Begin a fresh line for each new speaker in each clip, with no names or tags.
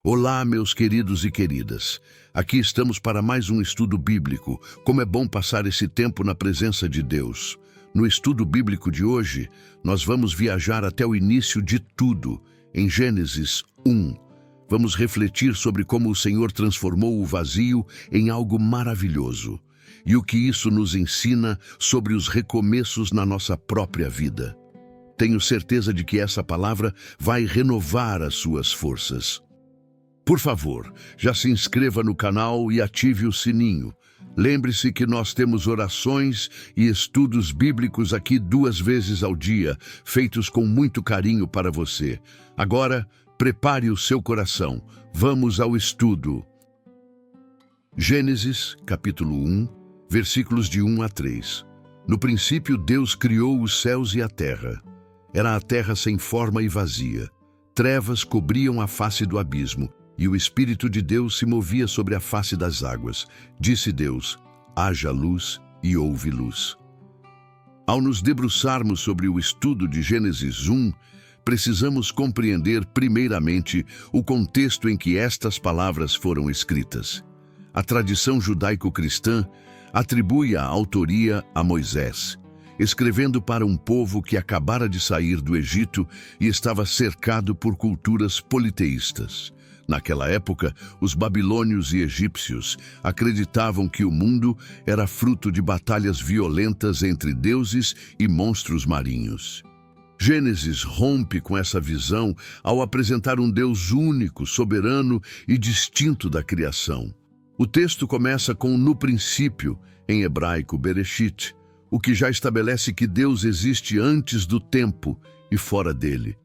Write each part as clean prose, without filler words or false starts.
Olá, meus queridos e queridas. Aqui estamos para mais um estudo bíblico. Como é bom passar esse tempo na presença de Deus. No estudo bíblico de hoje, nós vamos viajar até o início de tudo, em Gênesis 1. Vamos refletir sobre como o Senhor transformou o vazio em algo maravilhoso e o que isso nos ensina sobre os recomeços na nossa própria vida. Tenho certeza de que essa palavra vai renovar as suas forças. Por favor, já se inscreva no canal e ative o sininho. Lembre-se que nós temos orações e estudos bíblicos aqui 2 vezes ao dia, feitos com muito carinho para você. Agora, prepare o seu coração. Vamos ao estudo. Gênesis, capítulo 1, versículos de 1 a 3. No princípio, Deus criou os céus e a terra. Era a terra sem forma e vazia. Trevas cobriam a face do abismo, e o Espírito de Deus se movia sobre a face das águas. Disse Deus: haja luz, e houve luz. Ao nos debruçarmos sobre o estudo de Gênesis 1, precisamos compreender primeiramente o contexto em que estas palavras foram escritas. A tradição judaico-cristã atribui a autoria a Moisés, escrevendo para um povo que acabara de sair do Egito e estava cercado por culturas politeístas. Naquela época, os babilônios e egípcios acreditavam que o mundo era fruto de batalhas violentas entre deuses e monstros marinhos. Gênesis rompe com essa visão ao apresentar um Deus único, soberano e distinto da criação. O texto começa com "no princípio", em hebraico Bereshit, o que já estabelece que Deus existe antes do tempo e fora dele.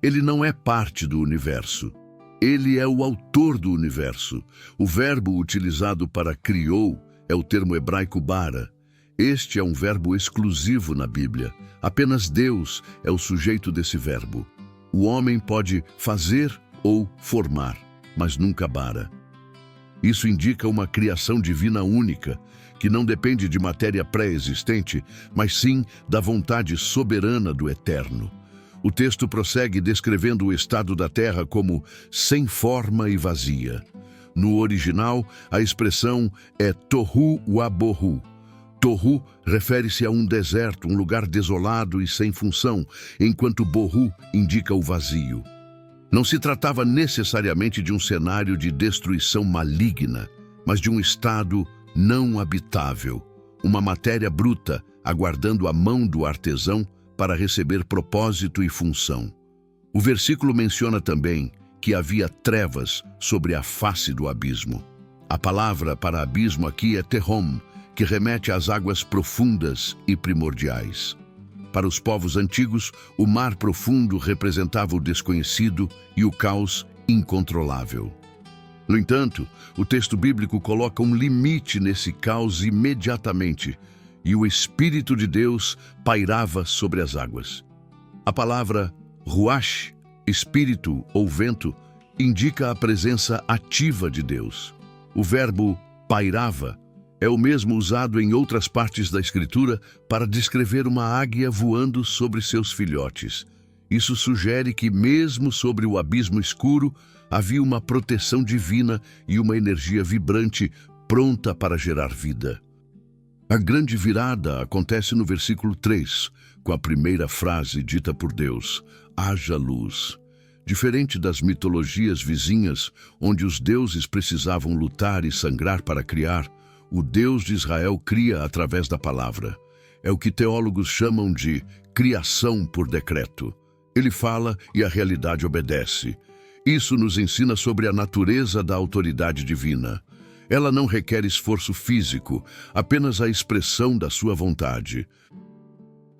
Ele não é parte do universo. Ele é o autor do universo. O verbo utilizado para criou é o termo hebraico bara. Este é um verbo exclusivo na Bíblia. Apenas Deus é o sujeito desse verbo. O homem pode fazer ou formar, mas nunca bara. Isso indica uma criação divina única, que não depende de matéria pré-existente, mas sim da vontade soberana do Eterno. O texto prossegue descrevendo o estado da terra como sem forma e vazia. No original, a expressão é tohu wabohu. Tohu refere-se a um deserto, um lugar desolado e sem função, enquanto bohu indica o vazio. Não se tratava necessariamente de um cenário de destruição maligna, mas de um estado não habitável, uma matéria bruta aguardando a mão do artesão para receber propósito e função. O versículo menciona também que havia trevas sobre a face do abismo. A palavra para abismo aqui é tehom, que remete às águas profundas e primordiais. Para os povos antigos, o mar profundo representava o desconhecido e o caos incontrolável. No entanto, o texto bíblico coloca um limite nesse caos imediatamente, e o Espírito de Deus pairava sobre as águas. A palavra ruach, espírito ou vento, indica a presença ativa de Deus. O verbo pairava é o mesmo usado em outras partes da Escritura para descrever uma águia voando sobre seus filhotes. Isso sugere que, mesmo sobre o abismo escuro, havia uma proteção divina e uma energia vibrante pronta para gerar vida. A grande virada acontece no versículo 3, com a primeira frase dita por Deus: haja luz. Diferente das mitologias vizinhas, onde os deuses precisavam lutar e sangrar para criar, o Deus de Israel cria através da palavra. É o que teólogos chamam de criação por decreto. Ele fala e a realidade obedece. Isso nos ensina sobre a natureza da autoridade divina. Ela não requer esforço físico, apenas a expressão da sua vontade.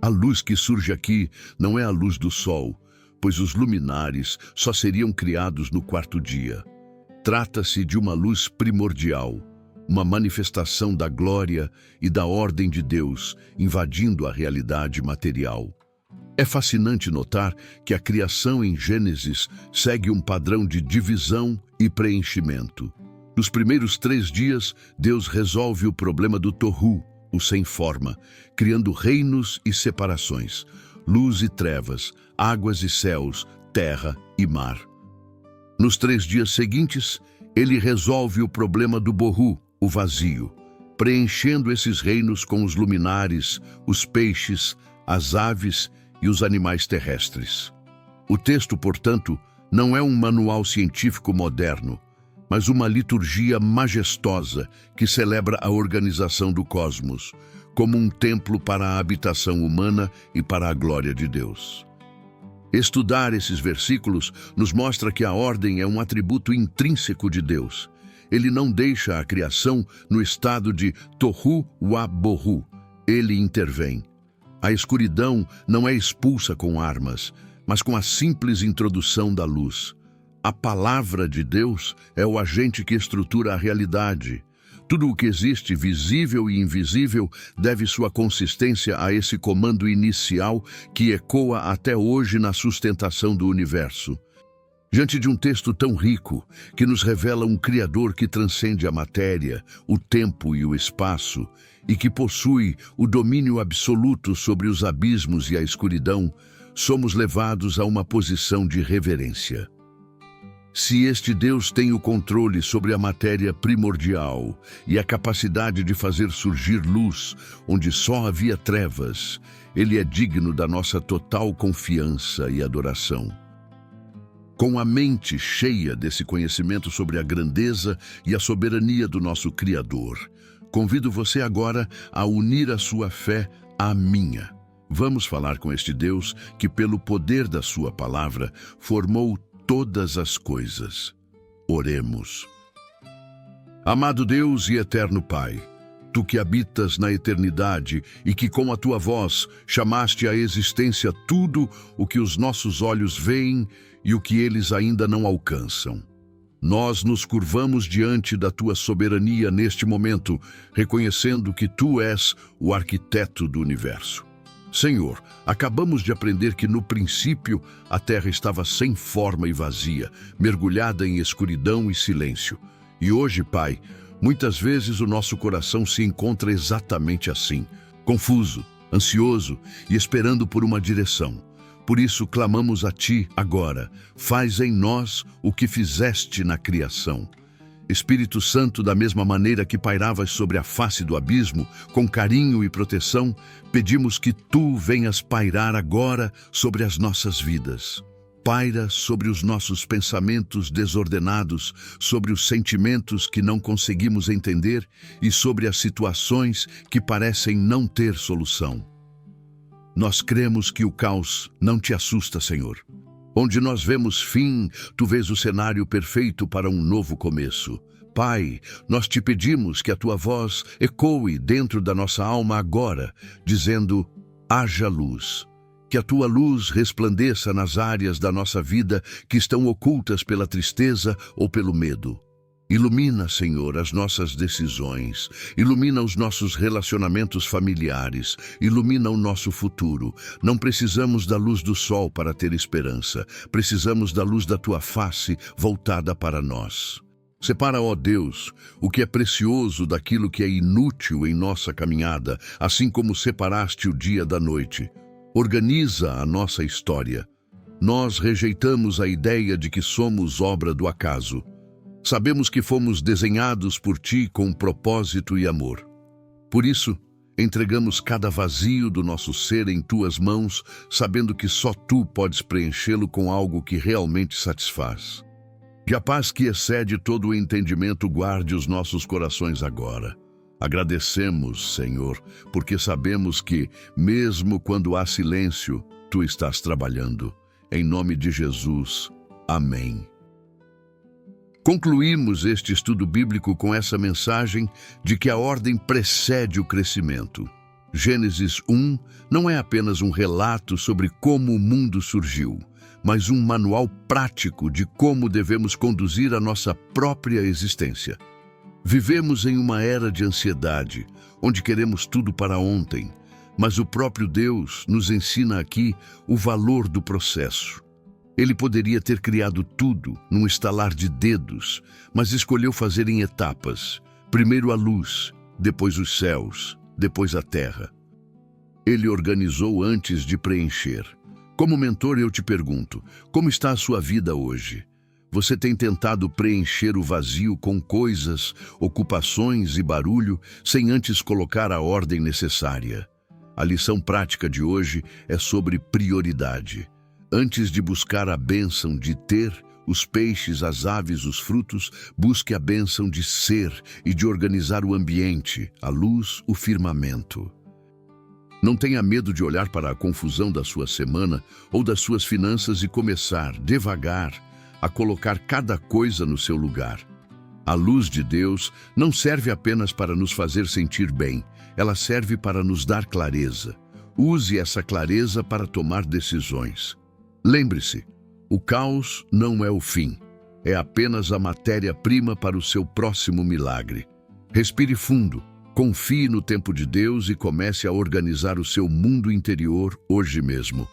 A luz que surge aqui não é a luz do sol, pois os luminares só seriam criados no 4º dia. Trata-se de uma luz primordial, uma manifestação da glória e da ordem de Deus invadindo a realidade material. É fascinante notar que a criação em Gênesis segue um padrão de divisão e preenchimento. Nos primeiros 3 dias, Deus resolve o problema do tohu, o sem forma, criando reinos e separações, luz e trevas, águas e céus, terra e mar. Nos 3 dias seguintes, ele resolve o problema do Bohu, o vazio, preenchendo esses reinos com os luminares, os peixes, as aves e os animais terrestres. O texto, portanto, não é um manual científico moderno, mas uma liturgia majestosa que celebra a organização do cosmos, como um templo para a habitação humana e para a glória de Deus. Estudar esses versículos nos mostra que a ordem é um atributo intrínseco de Deus. Ele não deixa a criação no estado de tohu wa bohu. Ele intervém. A escuridão não é expulsa com armas, mas com a simples introdução da luz. A palavra de Deus é o agente que estrutura a realidade. Tudo o que existe, visível e invisível, deve sua consistência a esse comando inicial que ecoa até hoje na sustentação do universo. Diante de um texto tão rico, que nos revela um Criador que transcende a matéria, o tempo e o espaço, e que possui o domínio absoluto sobre os abismos e a escuridão, somos levados a uma posição de reverência. Se este Deus tem o controle sobre a matéria primordial e a capacidade de fazer surgir luz onde só havia trevas, Ele é digno da nossa total confiança e adoração. Com a mente cheia desse conhecimento sobre a grandeza e a soberania do nosso Criador, convido você agora a unir a sua fé à minha. Vamos falar com este Deus que, pelo poder da sua palavra, formou todas as coisas. Oremos. Amado Deus e eterno Pai, Tu que habitas na eternidade e que com a Tua voz chamaste à existência tudo o que os nossos olhos veem e o que eles ainda não alcançam. Nós nos curvamos diante da Tua soberania neste momento, reconhecendo que Tu és o arquiteto do universo. Senhor, acabamos de aprender que no princípio a terra estava sem forma e vazia, mergulhada em escuridão e silêncio. E hoje, Pai, muitas vezes o nosso coração se encontra exatamente assim, confuso, ansioso e esperando por uma direção. Por isso clamamos a Ti agora, faz em nós o que fizeste na criação. Espírito Santo, da mesma maneira que pairavas sobre a face do abismo, com carinho e proteção, pedimos que Tu venhas pairar agora sobre as nossas vidas. Paira sobre os nossos pensamentos desordenados, sobre os sentimentos que não conseguimos entender e sobre as situações que parecem não ter solução. Nós cremos que o caos não Te assusta, Senhor. Onde nós vemos fim, Tu vês o cenário perfeito para um novo começo. Pai, nós Te pedimos que a Tua voz ecoe dentro da nossa alma agora, dizendo, haja luz. Que a Tua luz resplandeça nas áreas da nossa vida que estão ocultas pela tristeza ou pelo medo. Ilumina, Senhor, as nossas decisões, ilumina os nossos relacionamentos familiares, ilumina o nosso futuro. Não precisamos da luz do sol para ter esperança, precisamos da luz da Tua face voltada para nós. Separa, ó Deus, o que é precioso daquilo que é inútil em nossa caminhada, assim como separaste o dia da noite. Organiza a nossa história. Nós rejeitamos a ideia de que somos obra do acaso. Sabemos que fomos desenhados por Ti com propósito e amor. Por isso, entregamos cada vazio do nosso ser em Tuas mãos, sabendo que só Tu podes preenchê-lo com algo que realmente satisfaz. Que a paz que excede todo o entendimento guarde os nossos corações agora. Agradecemos, Senhor, porque sabemos que, mesmo quando há silêncio, Tu estás trabalhando. Em nome de Jesus. Amém. Concluímos este estudo bíblico com essa mensagem de que a ordem precede o crescimento. Gênesis 1 não é apenas um relato sobre como o mundo surgiu, mas um manual prático de como devemos conduzir a nossa própria existência. Vivemos em uma era de ansiedade, onde queremos tudo para ontem, mas o próprio Deus nos ensina aqui o valor do processo. Ele poderia ter criado tudo num estalar de dedos, mas escolheu fazer em etapas. Primeiro a luz, depois os céus, depois a terra. Ele organizou antes de preencher. Como mentor, eu te pergunto, como está a sua vida hoje? Você tem tentado preencher o vazio com coisas, ocupações e barulho, sem antes colocar a ordem necessária. A lição prática de hoje é sobre prioridade. Antes de buscar a bênção de ter, os peixes, as aves, os frutos, busque a bênção de ser e de organizar o ambiente, a luz, o firmamento. Não tenha medo de olhar para a confusão da sua semana ou das suas finanças e começar, devagar, a colocar cada coisa no seu lugar. A luz de Deus não serve apenas para nos fazer sentir bem, ela serve para nos dar clareza. Use essa clareza para tomar decisões. Lembre-se, o caos não é o fim, é apenas a matéria-prima para o seu próximo milagre. Respire fundo, confie no tempo de Deus e comece a organizar o seu mundo interior hoje mesmo.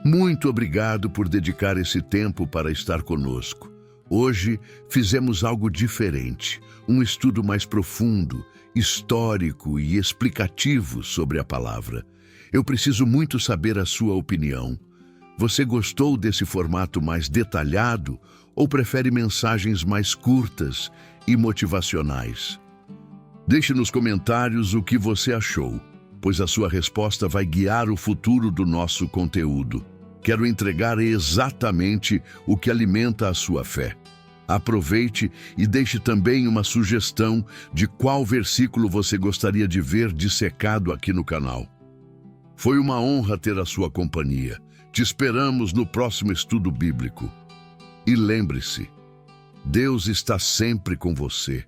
Muito obrigado por dedicar esse tempo para estar conosco. Hoje fizemos algo diferente, um estudo mais profundo, histórico e explicativo sobre a palavra. Eu preciso muito saber a sua opinião. Você gostou desse formato mais detalhado ou prefere mensagens mais curtas e motivacionais? Deixe nos comentários o que você achou, pois a sua resposta vai guiar o futuro do nosso conteúdo. Quero entregar exatamente o que alimenta a sua fé. Aproveite e deixe também uma sugestão de qual versículo você gostaria de ver dissecado aqui no canal. Foi uma honra ter a sua companhia. Te esperamos no próximo estudo bíblico. E lembre-se, Deus está sempre com você.